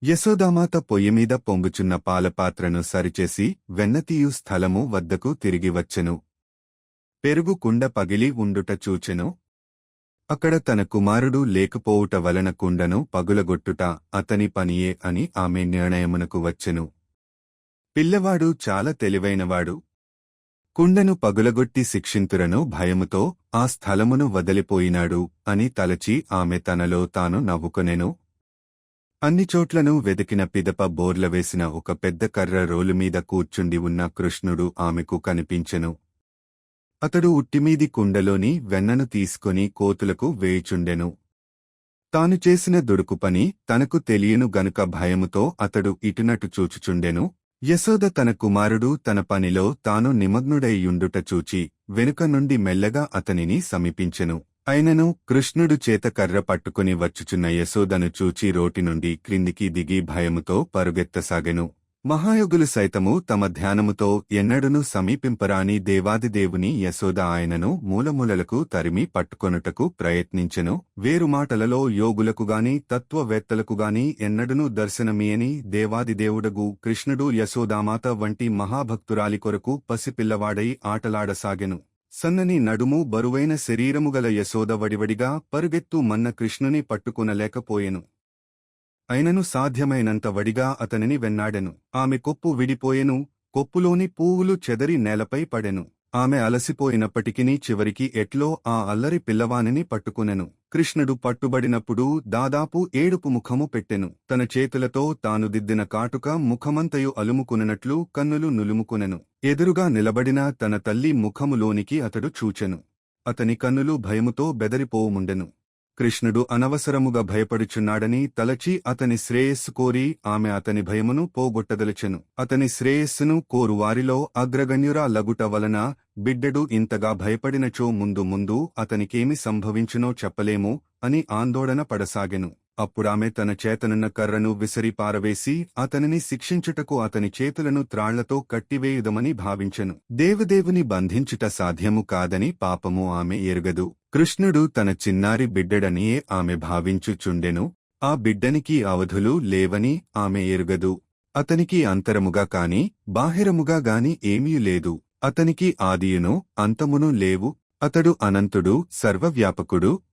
యశోదామాత పొయ్యిమీద పొంగుచున్న పాలపాత్రను సరిచేసి వెన్నతీయు స్థలము వద్దకు తిరిగి వచ్చెను. పెరుగు కుండ పగిలి ఉండుట చూచెను. అక్కడ తన కుమారుడు లేకపోవుట వలన కుండను పగులగొట్టుట అతని పనియే అని ఆమె నిర్ణయమునకు వచ్చెను. పిల్లవాడు చాలా తెలివైనవాడు. కుండను పగులగొట్టి శిక్షింతురను భయముతో ఆ స్థలమును వదిలిపోయినాడు అని తలచి ఆమె తనలో తాను నవ్వుకొనెను. అన్నిచోట్లను వెదికిన పిదప బోర్లవేసిన ఒక పెద్ద కర్ర రోలుమీద కూర్చుండి ఉన్న కృష్ణుడు ఆమెకు కనిపించెను. అతడు ఉట్టిమీది కుండలోని వెన్నను తీసుకొని కోతులకు వేయుచుండెను. తాను చేసిన దుడుకు పని తనకు తెలియను గనుక భయముతో అతడు ఇటునటు చూచుచుండెను. యశోద తన కుమారుడు తన పనిలో తాను నిమగ్నుడైయుండుట చూచి వెనుక నుండి మెల్లగా అతనిని సమీపించెను. అయినను కృష్ణుడు చేత కర్ర పట్టుకుని వచ్చుచున్న యశోదను చూచి రోటి నుండి క్రిందికి దిగి భయముతో పరుగెత్తసాగెను. మహాయోగులు సైతము తమ ధ్యానముతో ఎన్నడును సమీపింపరాని దేవాదిదేవుని యశోద ఆయనను మూలమూలలకు తరిమి పట్టుకొనుటకు ప్రయత్నించెను. వేరుమాటలలో యోగులకుగాని తత్వవేత్తలకుగాని ఎన్నడునూ దర్శనమీయని దేవాదిదేవుడగు కృష్ణుడు యశోదామాత వంటి మహాభక్తురాలి కొరకు పసిపిల్లవాడై ఆటలాడసాగెను. సన్నని నడుము బరువైన శరీరముగల యశోద వడివడిగా పరుగెత్తు మన్న కృష్ణుని పట్టుకునలేకపోయెను. అయినను సాధ్యమైనంత వడిగా అతనిని వెన్నాడెను. ఆమె కొప్పు విడిపోయెను. కొప్పులోని పువ్వులు చెదరి నేలపై పడెను. ఆమె అలసిపోయినప్పటికినీ చివరికి ఎట్లో ఆ అల్లరి పిల్లవానిని పట్టుకునెను. కృష్ణుడు పట్టుబడినప్పుడు దాదాపు ఏడుపు ముఖము పెట్టెను. తన చేతులతో తాను దిద్దిన కాటుక ముఖమంతయు అలుముకునట్లు కన్నులు నులుముకునెను. ఎదురుగా నిలబడిన తన తల్లి ముఖములోనికి అతడు చూచెను. అతని కన్నులు భయముతో బెదరిపోవుముండెను. కృష్ణుడు అనవసరముగా భయపడుచున్నాడని తలచి అతని శ్రేయస్సు కోరి ఆమె అతని భయమును పోగొట్టదలచెను. అతని శ్రేయస్సును కోరువారిలో అగ్రగణ్యురా లగుట వలన బిడ్డడు ఇంతగా భయపడినచో ముందు ముందు అతనికేమి సంభవించునో చెప్పలేము అని ఆందోళన పడసాగెను. అప్పుడామె తన చేతనున్న కర్రను విసిరి పారవేసి అతనిని శిక్షించుటకు అతని చేతులను త్రాళ్లతో కట్టివేయుదమని భావించెను. దేవదేవుని బంధించుట సాధ్యము కాదని పాపము ఆమె ఎరుగదు. కృష్ణుడు తన చిన్నారి బిడ్డడనియే ఆమె భావించుచుండెను. ఆ బిడ్డనికి అవధులు లేవని ఆమె ఎరుగదు. అతనికి అంతరముగా కాని బాహిరముగా గాని ఏమీ లేదు. అతనికి ఆదియును అంతమును లేవు. అతడు అనంతుడు, సర్వవ్యాపకుడు.